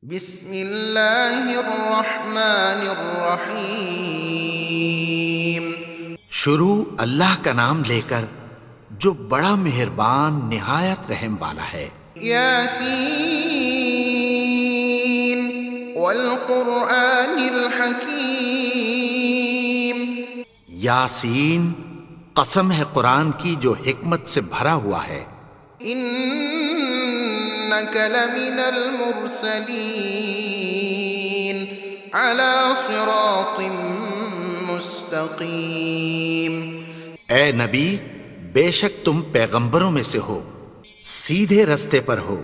بسم اللہ الرحمن الرحیم۔ شروع اللہ کا نام لے کر جو بڑا مہربان نہایت رحم والا ہے۔ یاسین والقرآن الحکیم۔ یاسین، قسم ہے قرآن کی جو حکمت سے بھرا ہوا ہے۔ انک لمن المرسلین علی صراط مستقیم۔ اے نبی، بے شک تم پیغمبروں میں سے ہو، سیدھے رستے پر ہو۔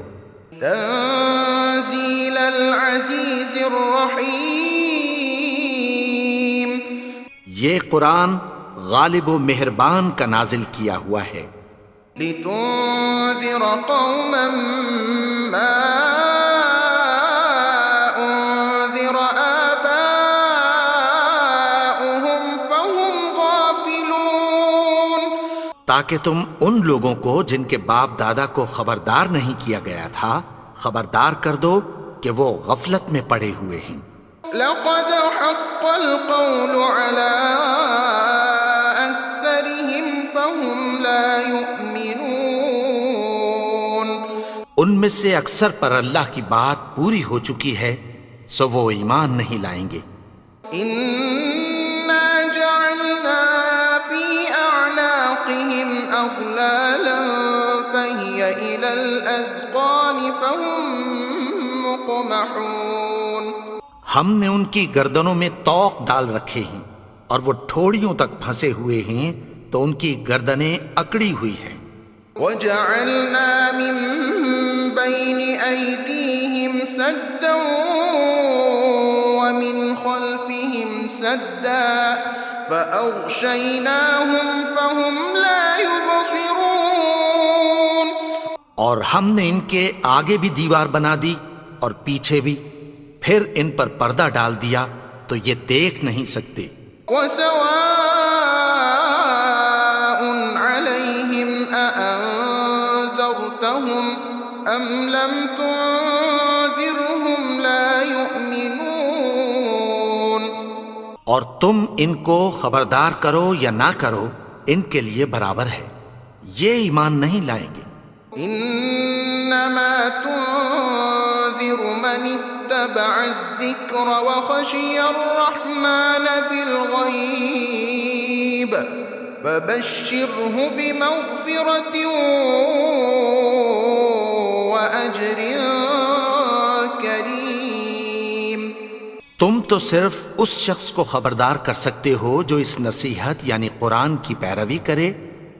تنزیل العزیز الرحیم۔ یہ قرآن غالب و مہربان کا نازل کیا ہوا ہے۔ لتنذر قوما ما انذر آباؤهم فهم غافلون۔ تاکہ تم ان لوگوں کو جن کے باپ دادا کو خبردار نہیں کیا گیا تھا خبردار کر دو کہ وہ غفلت میں پڑے ہوئے ہیں۔ لقد حق القول على أكثرهم فهم لا يؤمنون۔ ان میں سے اکثر پر اللہ کی بات پوری ہو چکی ہے، سو وہ ایمان نہیں لائیں گے۔ إنا جعلنا في أعناقهم أغلالا فهي إلى الأذقان فهم مقمحون۔ ہم نے ان کی گردنوں میں طوق ڈال رکھے ہیں اور وہ ٹھوڑیوں تک پھنسے ہوئے ہیں تو ان کی گردنیں اکڑی ہوئی ہیں۔ وجعلنا من بين أيديهم سدا ومن خلفهم سدا فأغشيناهم فهم لا يبصرون۔ اور ہم نے ان کے آگے بھی دیوار بنا دی اور پیچھے بھی، پھر ان پر پردہ ڈال دیا تو یہ دیکھ نہیں سکتے۔ وسواء عليهم أأنذرتهم أم لم تنذرهم لا يؤمنون۔ اور تم ان کو خبردار کرو یا نہ کرو، ان کے لیے برابر ہے، یہ ایمان نہیں لائیں گے۔ انما تنذر من اتبع الذکر وخشی الرحمن بالغیب فبشرہ بمغفرۃ واجر کریم۔ تم تو صرف اس شخص کو خبردار کر سکتے ہو جو اس نصیحت یعنی قرآن کی پیروی کرے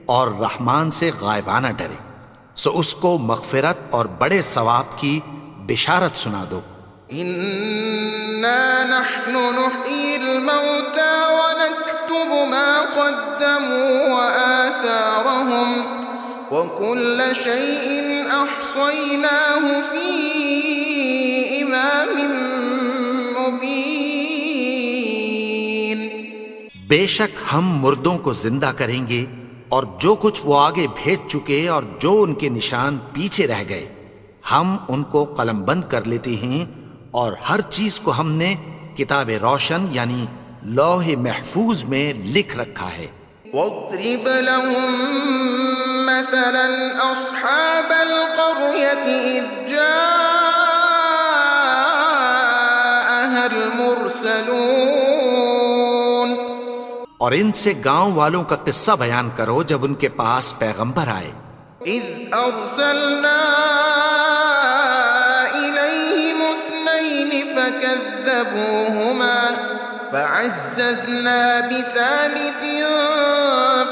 اور رحمان سے غائبانہ ڈرے، سو اس کو مغفرت اور بڑے ثواب کی بشارت سنا دو۔ انا نحن نحيي الموتى ونكتب ما قدموا وآثارهم وكل شيء احصيناه في امام مبين۔ بے شک ہم مردوں کو زندہ کریں گے اور جو کچھ وہ آگے بھیج چکے اور جو ان کے نشان پیچھے رہ گئے ہم ان کو قلم بند کر لیتے ہیں، اور ہر چیز کو ہم نے کتاب روشن یعنی لوح محفوظ میں لکھ رکھا ہے۔ واضرب لهم مثلا أصحاب القرية إذ جاءها المرسلون۔ اور ان سے گاؤں والوں کا قصہ بیان کرو جب ان کے پاس پیغمبر آئے۔ إذ أرسلنا إليهم اثنين فكذبوهما فعززنا بثالث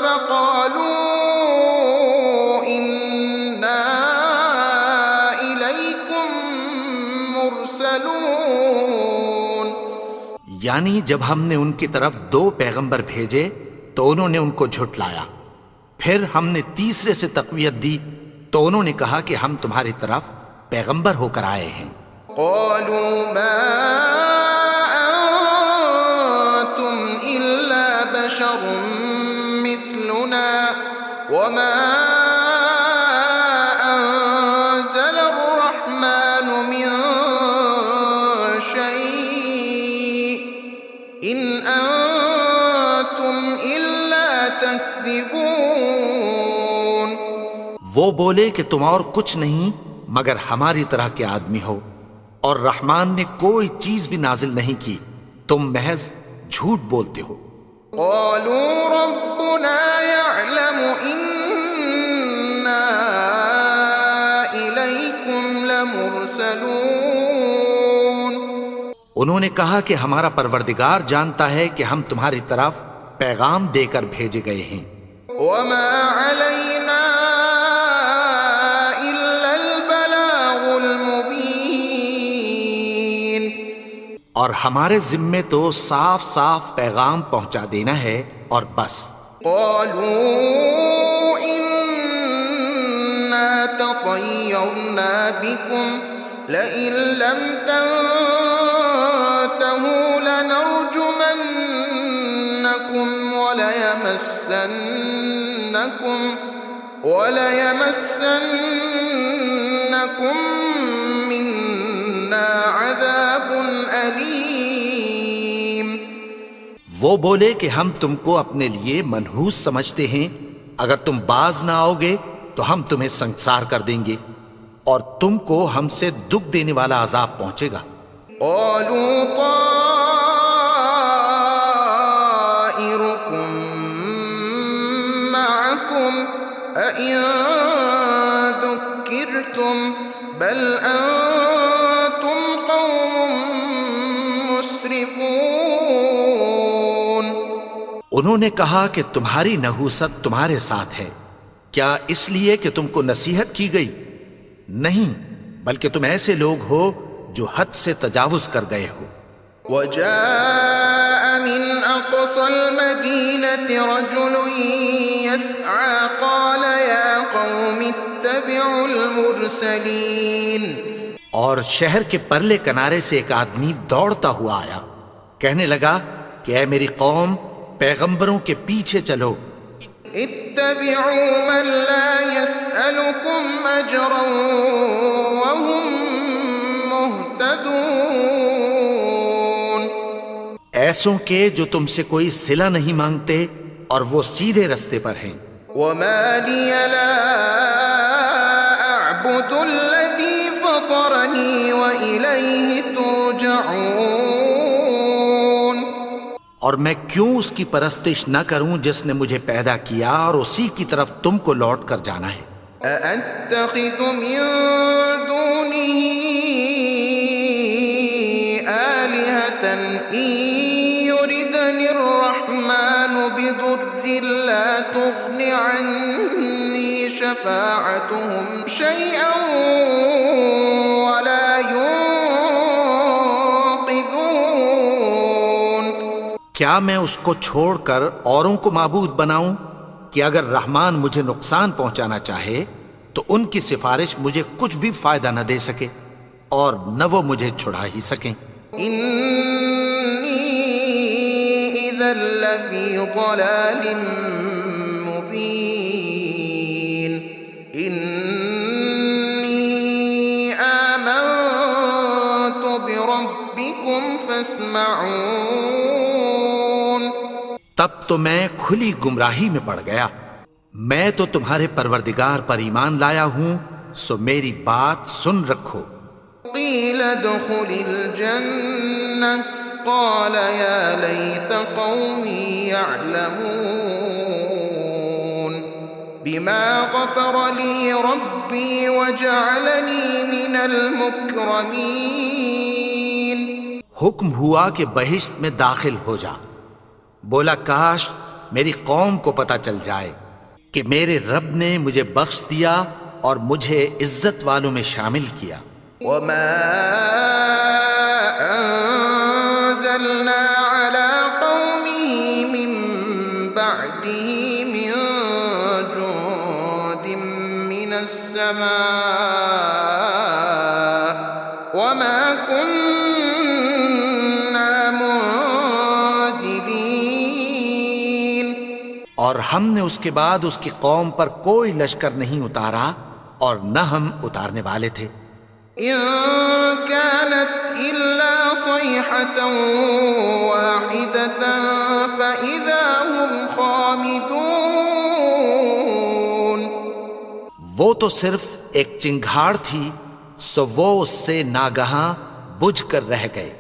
فقالوا إنا إليكم مرسلون۔ یعنی جب ہم نے ان کی طرف 2 پیغمبر بھیجے تو انہوں نے ان کو جھٹلایا، پھر ہم نے تیسرے سے تقویت دی تو انہوں نے کہا کہ ہم تمہاری طرف پیغمبر ہو کر آئے ہیں۔ قالوا ما أنتم إلا بشر مثلنا وما أنزل الرحمن من إن أنتم إلا تكذبون. وہ بولے کہ تم اور کچھ نہیں مگر ہماری طرح کے آدمی ہو، اور رحمان نے کوئی چیز بھی نازل نہیں کی، تم محض جھوٹ بولتے ہو. قالوا ربنا يعلم إنا إليكم لمرسلون. انہوں نے کہا کہ ہمارا پروردگار جانتا ہے کہ ہم تمہاری طرف پیغام دے کر بھیجے گئے ہیں. وما علينا إلا البلاغ المبين. اور ہمارے ذمے تو صاف صاف پیغام پہنچا دینا ہے اور بس. قالوا إنا تطيرنا بكم لئن لم تنتهوا لنرجمنكم وليمسنكم منا عذاب أليم. وہ بولے کہ ہم تم کو اپنے لیے منحوس سمجھتے ہیں، اگر تم باز نہ آؤ گے تو ہم تمہیں سنسار کر دیں گے اور تم کو ہم سے دکھ دینے والا عذاب پہنچے گا. قالوا طائركم معكم أئن ذكرتم بل أنتم قوم مسرفون. انہوں نے کہا کہ تمہاری نحوست تمہارے ساتھ ہے، کیا اس لیے کہ تم کو نصیحت کی گئی؟ نہیں، بلکہ تم ایسے لوگ ہو جو حد سے تجاوز کر گئے ہو. وجاء من أقصى المدينة رجل يسعى قال يا قوم اتبعوا المرسلين. اور شہر کے پرلے کنارے سے ایک آدمی دوڑتا ہوا آیا، کہنے لگا کہ اے میری قوم، پیغمبروں کے پیچھے چلو. اتبعوا من لا يسألكم أجرا وهم مهتدون. ایسوں کے جو تم سے کوئی صلہ نہیں مانگتے اور وہ سیدھے رستے پر ہیں. وما لي لا أعبد الذي فطرني وإليه ترجعون. اور میں کیوں اس کی پرستش نہ کروں جس نے مجھے پیدا کیا اور اسی کی طرف تم کو لوٹ کر جانا ہے. أأتخذ من دونه آلهة إن يردني الرحمن بضر لا تغن عني شفاعتهم شيئا ولا ينقذون. کیا میں اس کو چھوڑ کر اوروں کو معبود بناؤں کہ اگر رحمان مجھے نقصان پہنچانا چاہے تو ان کی سفارش مجھے کچھ بھی فائدہ نہ دے سکے اور نہ وہ مجھے چھڑا ہی سکیں. إني إذا لفي ضلال مبين. إني آمنت بربكم فاسمعون. تب تو میں کھلی گمراہی میں پڑ گیا. میں تو تمہارے پروردگار پر ایمان لایا ہوں، سو میری بات سن رکھو. قيل ادخل الجنة قال يا ليت قومي يعلمون بما غفر لي ربي وجعلني من المكرمين. حکم ہوا کہ بہشت میں داخل ہو جا. بولا کاش میری قوم کو پتہ چل جائے کہ میرے رب نے مجھے بخش دیا اور مجھے عزت والوں میں شامل کیا. وما أنزلنا على قومه من بعده من جند من السماء وما كنا منزلين. اور ہم نے اس کے بعد اس کی قوم پر کوئی لشکر نہیں اتارا اور نہ ہم اتارنے والے تھے. إن كانت إلا صيحة واحدة فإذا هم خامدون. وہ تو صرف ایک چنگھاڑ تھی، سو وہ اس سے ناگہاں بجھ کر رہ گئے.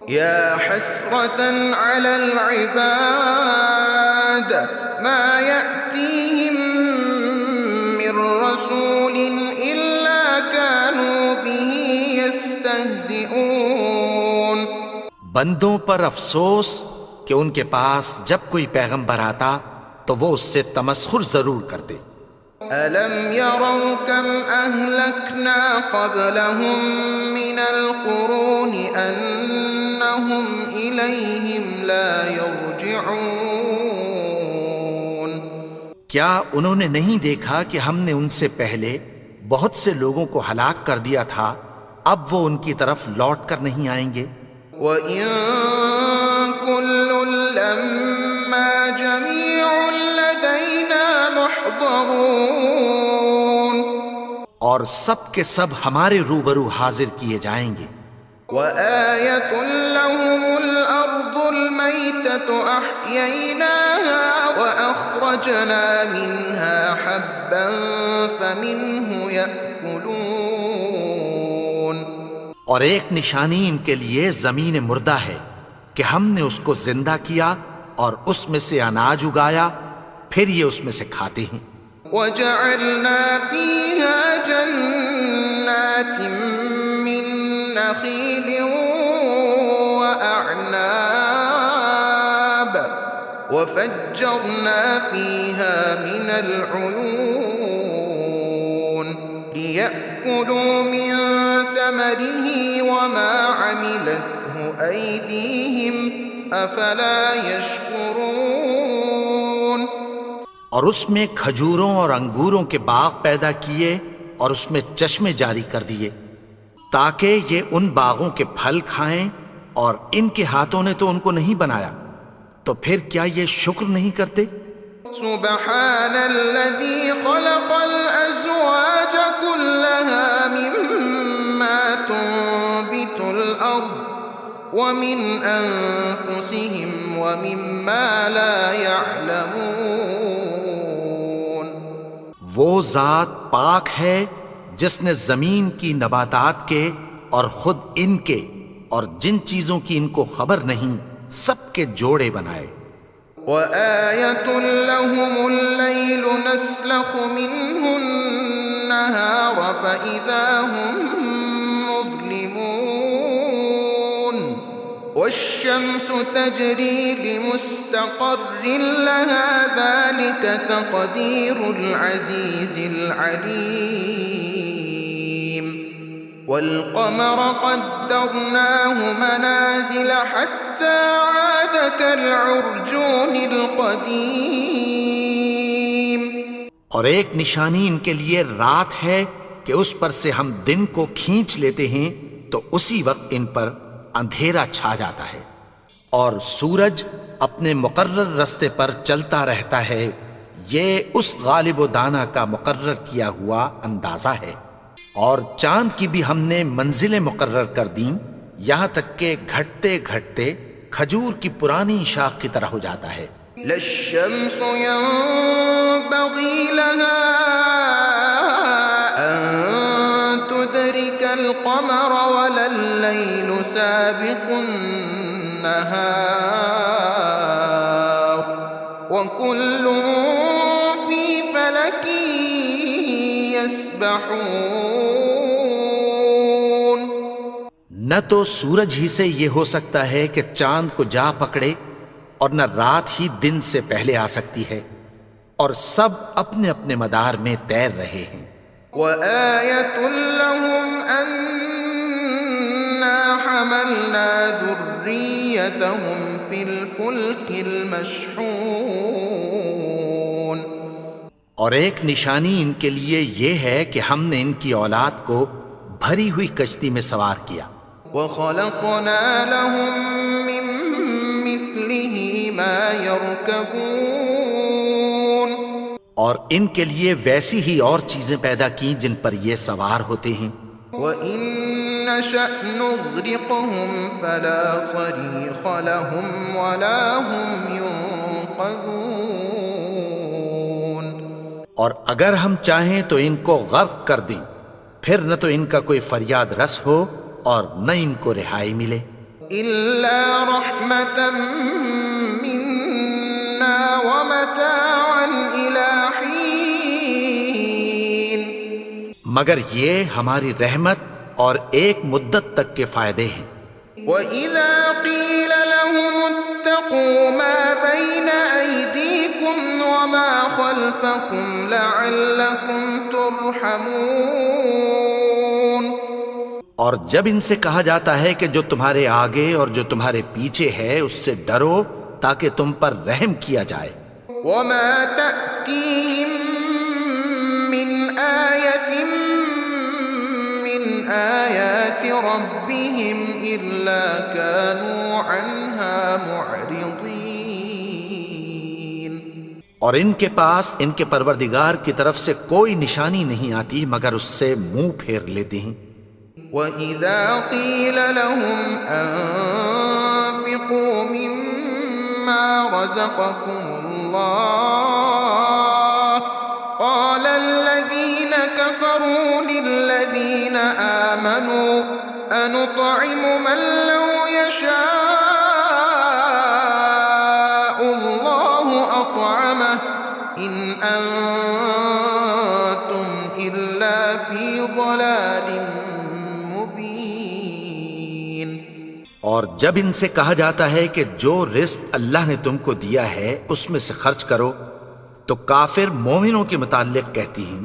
يا حسرة على العباد ما يأتيهم من رسول إلا كانوا به يستهزئون. بندوں پر افسوس کہ ان کے پاس جب کوئی پیغمبر آتا تو وہ اس سے تمسخر ضرور کرتے. ألم يروا كم أهلكنا قبلهم من القرون أنهم إليهم لا يرجعون. کیا انہوں نے نہیں دیکھا کہ ہم نے ان سے پہلے بہت سے لوگوں کو ہلاک کر دیا تھا، اب وہ ان کی طرف لوٹ کر نہیں آئیں گے؟ وَإِن كُلٌّ لَّمَّا جَمِيعٌ لَّدَيْنَا مُحْضَرُونَ. اور سب کے سب ہمارے روبرو حاضر کیے جائیں گے. وَآيَةٌ لَّهُمُ الْأَرْضُ الْمَيْتَةُ أَحْيَيْنَاهَا وَأَخْرَجْنَا مِنْهَا حَبًّا فَمِنْهُ يَأْكُلُونَ. اور ایک نشانی ان کے لیے زمین مردہ ہے کہ ہم نے اس کو زندہ کیا اور اس میں سے اناج اگایا، پھر یہ اس میں سے کھاتے ہیں. وَجَعَلْنَا فِيهَا جَنَّاتٍ مِّن نَّخِيلٍ وَأَعْنَابٍ وَفَجَّرْنَا فِيهَا مِنَ الْعُيُونِ لِيَأْكُلُوا مِن ثَمَرِهِ وَمَا عَمِلَتْهُ أَيْدِيهِمْ أَفَلَا يَشْكُرُونَ. اور اس میں کھجوروں اور انگوروں کے باغ پیدا کیے اور اس میں چشمے جاری کر دیے تاکہ یہ ان باغوں کے پھل کھائیں، اور ان کے ہاتھوں نے تو ان کو نہیں بنایا، تو پھر کیا یہ شکر نہیں کرتے؟ سبحان الذي خلق الأزواج كلها مما تنبت الأرض ومن أنفسهم ومما لا يعلمون. وہ ذات پاک ہے جس نے زمین کی نباتات کے اور خود ان کے اور جن چیزوں کی ان کو خبر نہیں سب کے جوڑے بنائے. وَآيَةٌ لَّهُمُ اللَّيْلُ نَسْلَخُ مِنْهُ النَّهَارَ فَإِذَا هُم مُّظْلِمُونَ. وَالشَّمْسُ تَجْرِي لِمُسْتَقَرٍّ لَّهَا ذَلِكَ تَقْدِيرُ الْعَزِيزِ الْعَلِيمِ. وَالْقَمَرَ قَدَّرْنَاهُ مَنَازِلَ حَتَّى عَادَ كَالْعُرْجُونِ الْقَدِيمِ. اور ایک نشانی ان کے لیے رات ہے کہ اس پر سے ہم دن کو کھینچ لیتے ہیں تو اسی وقت ان پر اندھیرا چھا جاتا ہے، اور سورج اپنے مقرر رستے پر چلتا رہتا ہے. یہ اس غالب و دانا کا مقرر کیا ہوا اندازہ ہے. اور چاند کی بھی ہم نے منزلیں مقرر کر دیں، یہاں تک کہ گھٹتے گھٹتے کھجور کی پرانی شاخ کی طرح ہو جاتا ہے. لا الشمس ينبغي لها أن تدرك القمر ولا الليل سابق النهار وكل في فلك يسبحون. نہ تو سورج ہی سے یہ ہو سکتا ہے کہ چاند کو جا پکڑے، اور نہ رات ہی دن سے پہلے آ سکتی ہے، اور سب اپنے اپنے مدار میں تیر رہے ہیں. وَآيَةٌ لَّهُمْ أَنَّا حَمَلْنَا ذُرِّيَّتَهُمْ فِي الْفُلْكِ الْمَشْحُونِ. اور ایک نشانی ان کے لیے یہ ہے کہ ہم نے ان کی اولاد کو بھری ہوئی کشتی میں سوار کیا. وَخَلَقْنَا لَهُم مِّن مِّثْلِهِ مَا يَرْكَبُونَ. اور ان کے لیے ویسی ہی اور چیزیں پیدا کی جن پر یہ سوار ہوتے ہیں. وَإِن نشأ نغرقهم فلا صريخ لهم ولا هم ينقذون۔ اور اگر ہم چاہیں تو ان کو غرق کر دیں، پھر نہ تو ان کا کوئی فریاد رس ہو اور نہ ان کو رہائی ملے۔ إلا رحمة منا ومتاعا إلى حين۔ مگر یہ ہماری رحمت اور ایک مدت تک کے فائدے ہیں۔ وَإِذَا قِيلَ لَهُمُ اتَّقُوا مَا بَيْنَ أَيْدِيكُمْ وَمَا خَلْفَكُمْ لَعَلَّكُمْ تُرْحَمُونَ۔ اور جب ان سے کہا جاتا ہے کہ جو تمہارے آگے اور جو تمہارے پیچھے ہے اس سے ڈرو تاکہ تم پر رحم کیا جائے۔ وَمَا تَأْتِيهِم مِّنْ آيَةٍ مِّنْ آيَاتِ رَبِّهِمْ إِلَّا كَانُوا عَنْهَا مُعْرِضِينَ۔ اور ان کے پاس ان کے پروردگار کی طرف سے کوئی نشانی نہیں آتی مگر اس سے منہ پھیر لیتے ہیں۔ وَإِذَا قِيلَ لَهُمْ أَنفِقُوا مِمَّا رَزَقَكُمُ اللَّهُ قَالَ الَّذِينَ كَفَرُوا لِلَّذِينَ آمَنُوا أَنُطْعِمُ مَن لَّوْ يَشَاءُ اللَّهُ أَطْعَمَهُ إِنْ أَنتُمْ إِلَّا فِي ضَلَالٍ مبین۔ اور جب ان سے کہا جاتا ہے کہ جو رزق اللہ نے تم کو دیا ہے اس میں سے خرچ کرو تو کافر مومنوں کے متعلق کہتی ہیں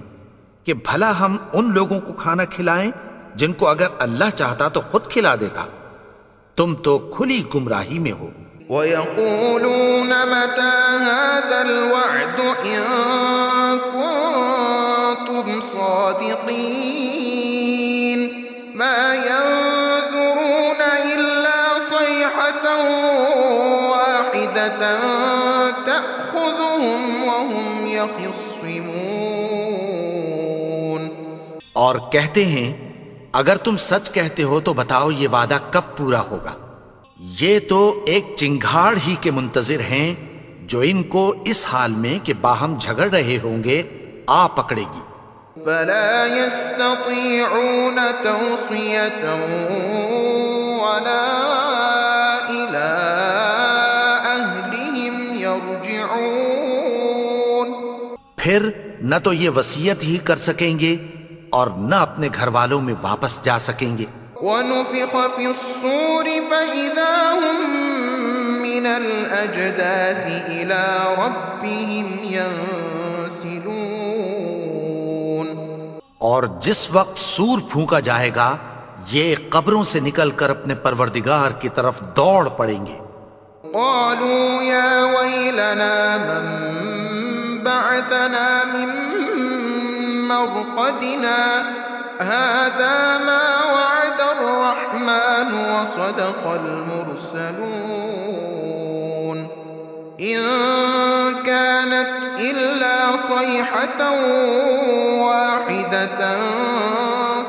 کہ بھلا ہم ان لوگوں کو کھانا کھلائیں جن کو اگر اللہ چاہتا تو خود کھلا دیتا، تم تو کھلی گمراہی میں ہو۔ وَيَقُولُونَ مَتَى هَذَا الْوَعْدُ إِن كُنتُمْ صَادِقِينَ مَا يَنظُرُونَ إِلَّا صَيْحَةً وَاحِدَةً تَأْخُذُهُمْ وَهُمْ يَخِصِّمُونَ۔ اور کہتے ہیں اگر تم سچ کہتے ہو تو بتاؤ یہ وعدہ کب پورا ہوگا؟ یہ تو ایک چنگھاڑ ہی کے منتظر ہیں جو ان کو اس حال میں کہ باہم جھگڑ رہے ہوں گے آ پکڑے گی۔ فلا يستطيعون توصية ولا إلى أهلهم يرجعون۔ پھر نہ تو یہ وصیت ہی کر سکیں گے اور نہ اپنے گھر والوں میں واپس جا سکیں گے۔ ونفخ في الصور فإذا هم من الأجداث إلى ربهم ينسلون۔ اور جس وقت سور پھونکا جائے گا یہ قبروں سے نکل کر اپنے پروردگار کی طرف دوڑ پڑیں گے۔ قالوا يا ويلنا من بعثنا من مرقدنا هذا ما وعد الرحمن وصدق المرسلون إن كانت إلا صيحة واحدة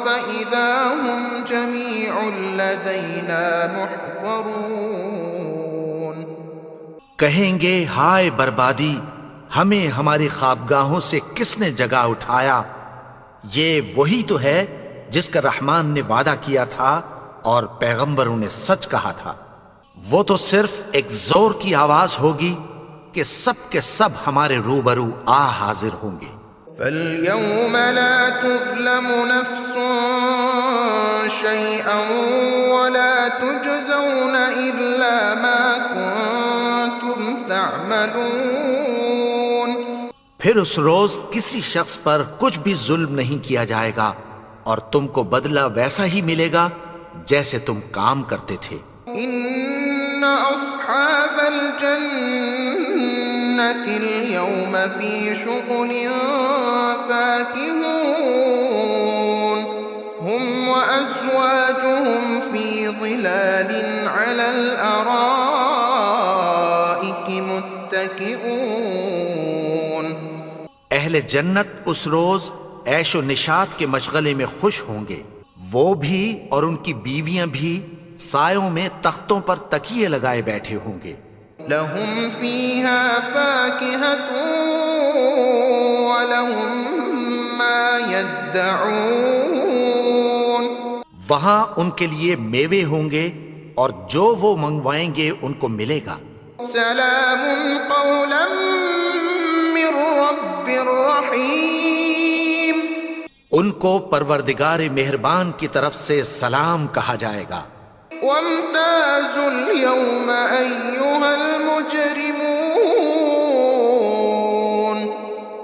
فإذا هم جميع لدينا محضرون۔ کہیں گے ہائے بربادی، ہمیں ہماری خوابگاہوں سے کس نے جگا اٹھایا؟ یہ وہی تو ہے جس کا رحمان نے وعدہ کیا تھا اور پیغمبروں نے سچ کہا تھا۔ وہ تو صرف ایک زور کی آواز ہوگی کہ سب کے سب ہمارے روبرو آ حاضر ہوں گے۔ فَالْيَوْمَ لَا تُظْلَمُ نَفْسٌ شَيْئًا وَلَا تُجْزَوْنَ إِلَّا مَا كُنتُمْ تَعْمَلُونَ۔ پھر اس روز کسی شخص پر کچھ بھی ظلم نہیں کیا جائے گا اور تم کو بدلہ ویسا ہی ملے گا جیسے تم کام کرتے تھے۔ إِنَّ أَصْحَابَ الْجَنَّةِ الْيَوْمَ فِي شُغُلٍ فَاكِهُونَ هُمْ وَأَزْوَاجُهُمْ فِي ظِلَالٍ عَلَى الْأَرَائِكِ مُتَّكِئُونَ۔ اہل جنت اس روز عیش و نشاط کے مشغلے میں خوش ہوں گے، وہ بھی اور ان کی بیویاں بھی سایوں میں تختوں پر تکیے لگائے بیٹھے ہوں گے. لهم فيها فاكهة ولهم ما يدعون. وہاں ان کے لیے میوے ہوں گے اور جو وہ منگوائیں گے ان کو ملے گا. سلام قولا من رب رحیم. ان کو پروردگار مہربان کی طرف سے سلام کہا جائے گا. وامتازوا اليوم أيها المجرمون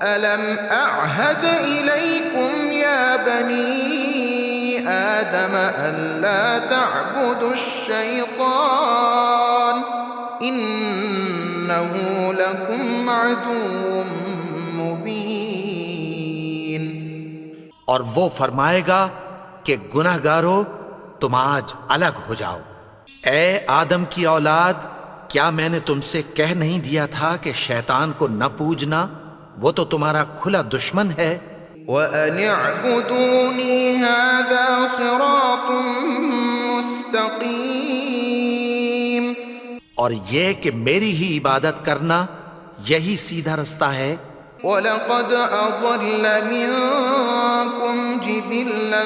ألم أعهد إليكم يا بني آدم ألا تعبدوا الشيطان إنه لكم عدو مبين. اور وہ فرمائے گا کہ گناہگارو تم آج الگ ہو جاؤ. اے آدم کی اولاد، کیا میں نے تم سے کہہ نہیں دیا تھا کہ شیطان کو نہ پوجنا، وہ تو تمہارا کھلا دشمن ہے. وَأَنِ اعْبُدُونِي هَذَا صِرَاطٌ مُسْتَقِيمٌ. اور یہ کہ میری ہی عبادت کرنا یہی سیدھا رستہ ہے. وَلَقَدْ أَضَلَّ مِنكُمْ جِبِلًّا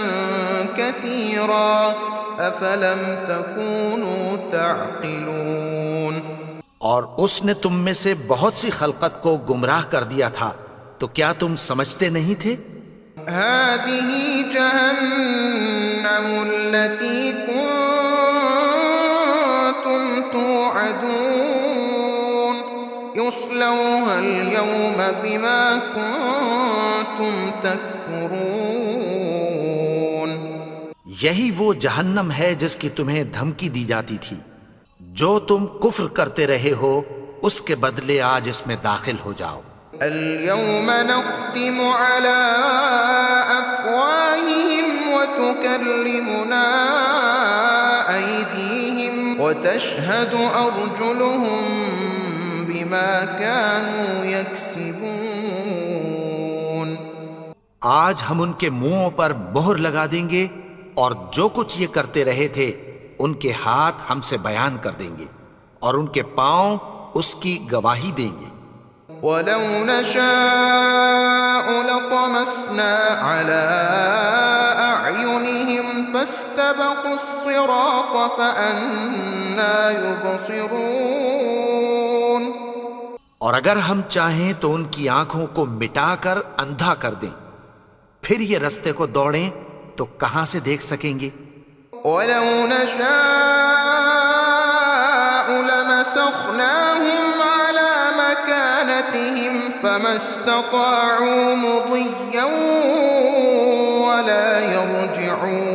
كَثِيرًا أَفَلَمْ تَكُونُوا تَعْقِلُونَ. اور اس نے تم میں سے بہت سی خلقت کو گمراہ کر دیا تھا، تو کیا تم سمجھتے نہیں تھے؟ هَذِهِ جَهَنَّمُ الَّتِي كُنتُمْ تُوعَدُونَ يُصْلَوْهَا الْيَوْمَ بِمَا كُنتُمْ تَكْفُرُونَ. یہی وہ جہنم ہے جس کی تمہیں دھمکی دی جاتی تھی. جو تم کفر کرتے رہے ہو اس کے بدلے آج اس میں داخل ہو جاؤ. اليوم نختم على أفواههم وتكلمنا أيديهم وتشهد أرجلهم بما كانوا يكسبون. آج ہم ان کے منہوں پر مہر لگا دیں گے اور جو کچھ یہ کرتے رہے تھے ان کے ہاتھ ہم سے بیان کر دیں گے اور ان کے پاؤں اس کی گواہی دیں گے. وَلَوْ نَشَاءُ لَطَمَسْنَا عَلَىٰ أَعْيُنِهِمْ فَاسْتَبَقُوا الصِّرَاطَ فَأَنَّىٰ يُبْصِرُونَ. اور اگر ہم چاہیں تو ان کی آنکھوں کو مٹا کر اندھا کر دیں، پھر یہ رستے کو دوڑیں تو کہاں سے دیکھ سکیں گے. وَلَوْ نَشَاءُ لَمَسَخْنَاهُمْ عَلَىٰ مَكَانَتِهِمْ فَمَا اسْتَطَاعُوا مُضِيًّا وَلَا يَرْجِعُونَ.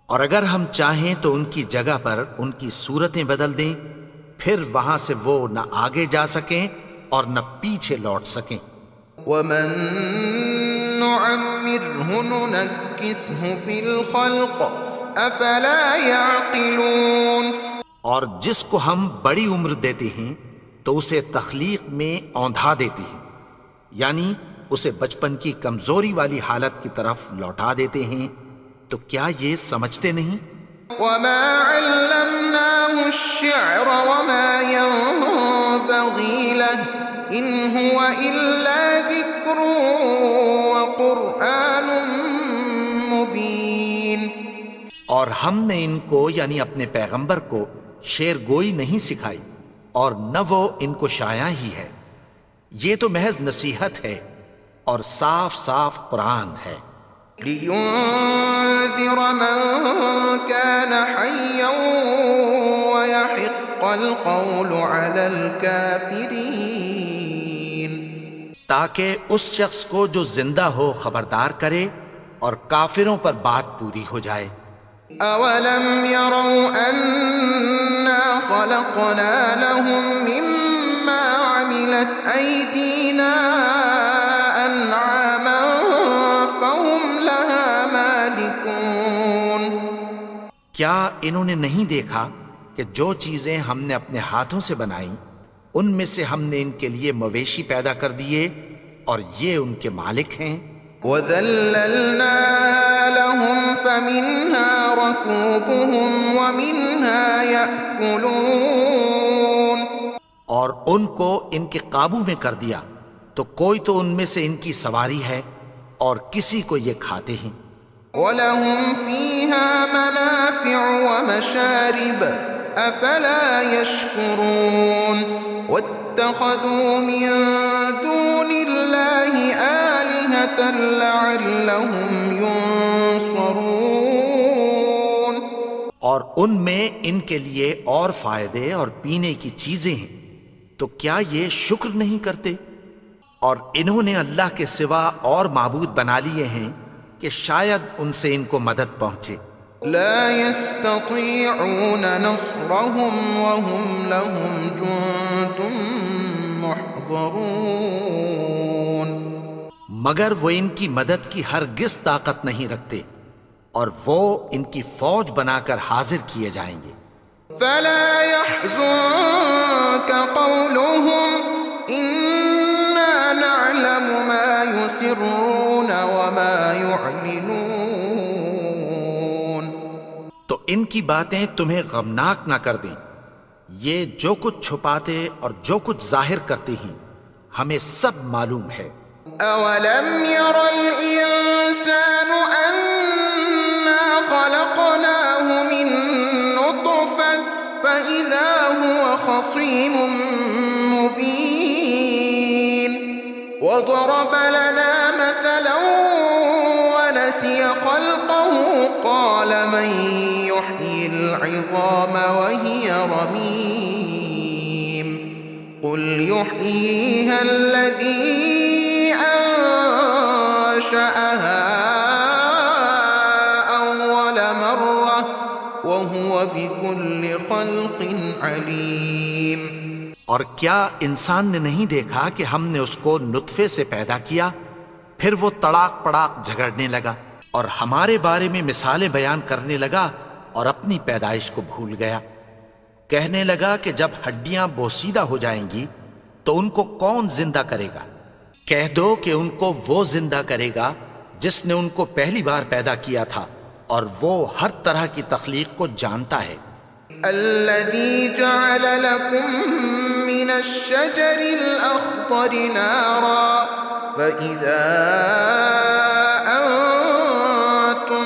اور اگر ہم چاہیں تو ان کی جگہ پر ان کی صورتیں بدل دیں، پھر وہاں سے وہ نہ آگے جا سکیں اور نہ پیچھے لوٹ سکیں. وَمَن نُعَمِّرْهُ نُنَكِّسْهُ فِي الْخَلْقِ أَفَلَا يَعْقِلُونَ. اور جس کو ہم بڑی عمر دیتے ہیں تو اسے تخلیق میں اوندھا دیتے ہیں، یعنی اسے بچپن کی کمزوری والی حالت کی طرف لوٹا دیتے ہیں. تو کیا یہ سمجھتے نہیں؟ وَمَا عَلَّمْنَاهُ الشِّعْرَ وَمَا يَنبَغِي لَهُ إِنْ هُوَ إِلَّا ذِكْرٌ وَقُرْآنٌ مُبِينٌ. اور ہم نے ان کو یعنی اپنے پیغمبر کو شعر گوئی نہیں سکھائی اور نہ وہ ان کو شایع ہی ہے. یہ تو محض نصیحت ہے اور صاف صاف قرآن ہے. لِيُنذِرَ مَن كَانَ حَيًّا وَيَحِقَّ الْقَوْلُ عَلَى الْكَافِرِينَ. تاکہ اس شخص کو جو زندہ ہو خبردار کرے اور کافروں پر بات پوری ہو جائے. أَوَلَمْ يَرَوْا أَنَّا خَلَقْنَا لَهُم مِّمَّا عَمِلَتْ أَيْدِينَا أَنْعَامًا فَهُمْ لَهَا مَالِكُونَ. کیا انہوں نے نہیں دیکھا کہ جو چیزیں ہم نے اپنے ہاتھوں سے بنائیں ان میں سے ہم نے ان کے لیے مویشی پیدا کر دیے اور یہ ان کے مالک ہیں. وَذَلَّلْنَاهَا لَهُمْ فَمِنْهَا رَكُوبُهُمْ وَمِنْهَا يَأْكُلُونَ اور ان کو ان کے قابو میں کر دیا تو کوئی تو ان میں سے ان کی سواری ہے اور کسی کو یہ کھاتے ہیں۔ وَلَهُمْ فِيهَا مَنَافِعُ وَمَشَارِبُ أَفَلَا يَشْكُرُونَ وَاتَّخَذُوا مِن دُونِ اللَّهِ آلِهَةً لَعَلَّهُمْ يُنصَرُونَ اور ان میں ان کے لیے اور فائدے اور پینے کی چیزیں ہیں، تو کیا یہ شکر نہیں کرتے؟ اور انہوں نے اللہ کے سوا اور معبود بنا لیے ہیں کہ شاید ان سے ان کو مدد پہنچے۔ لا يستطيعون نصرهم وهم لهم جند محضرون مگر وہ ان کی مدد کی ہرگز طاقت نہیں رکھتے اور وہ ان کی فوج بنا کر حاضر کیے جائیں گے۔ فلا يحزنك قولهم إنا نعلم ما يسرون وما يعلنون تو ان کی باتیں تمہیں غمناک نہ کر دیں، یہ جو کچھ چھپاتے اور جو کچھ ظاہر کرتے ہیں ہمیں سب معلوم ہے۔ أولم ير الإنسان أنا خلقناه من نطفة فإذا هو خصيم مبين وضرب لنا مثلا ونسي خلقه قال من يحيي العظام وهي رميم قل يحييها الذي أنشأها أول مرة وهو بكل خلق عليم اور کیا انسان نے نہیں دیکھا کہ ہم نے اس کو نطفے سے پیدا کیا، پھر وہ تڑاک پڑاک جھگڑنے لگا اور ہمارے بارے میں مثالیں بیان کرنے لگا اور اپنی پیدائش کو بھول گیا۔ کہنے لگا کہ جب ہڈیاں بوسیدہ ہو جائیں گی تو ان کو کون زندہ کرے گا؟ کہہ دو کہ ان کو وہ زندہ کرے گا جس نے ان کو پہلی بار پیدا کیا تھا، اور وہ ہر طرح کی تخلیق کو جانتا ہے۔ الذي جعل لكم من الشجر الأخضر نارا فإذا أنتم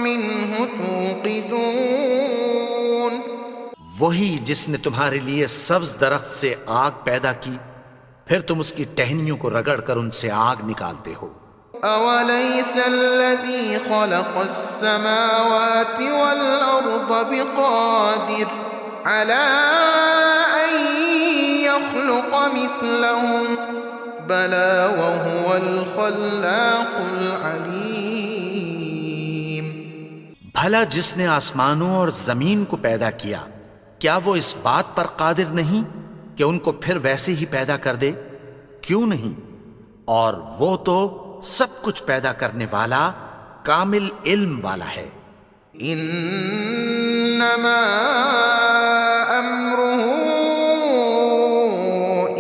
منه توقدون وہی جس نے تمہارے لیے سبز درخت سے آگ پیدا کی، پھر تم اس کی ٹہنیوں کو رگڑ کر ان سے آگ نکالتے ہو۔ أوليس الذي خلق السماوات والأرض بقادر على أن يخلق مثلهم بلى وهو الخلاق العليم بھلا جس نے آسمانوں اور زمین کو پیدا کیا، کیا وہ اس بات پر قادر نہیں کہ ان کو پھر ویسے ہی پیدا کر دے؟ کیوں نہیں؟ اور وہ تو سب کچھ پیدا کرنے والا، کامل علم والا ہے۔ انما امره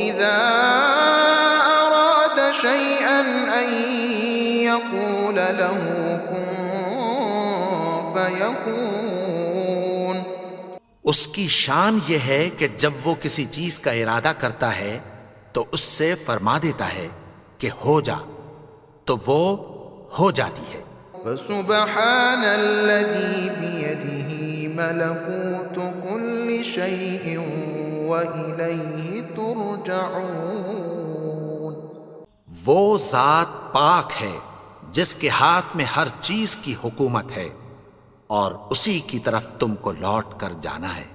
اذا اراد شيئا ان يقول له كن فيكون اس کی شان یہ ہے کہ جب وہ کسی چیز کا ارادہ کرتا ہے تو اس سے فرما دیتا ہے کہ ہو جا، تو وہ ہو جاتی ہے۔ فسبحان الذي بيده ملكوت كل شيء وإليه ترجعون وہ ذات پاک ہے جس کے ہاتھ میں ہر چیز کی حکومت ہے اور اسی کی طرف تم کو لوٹ کر جانا ہے۔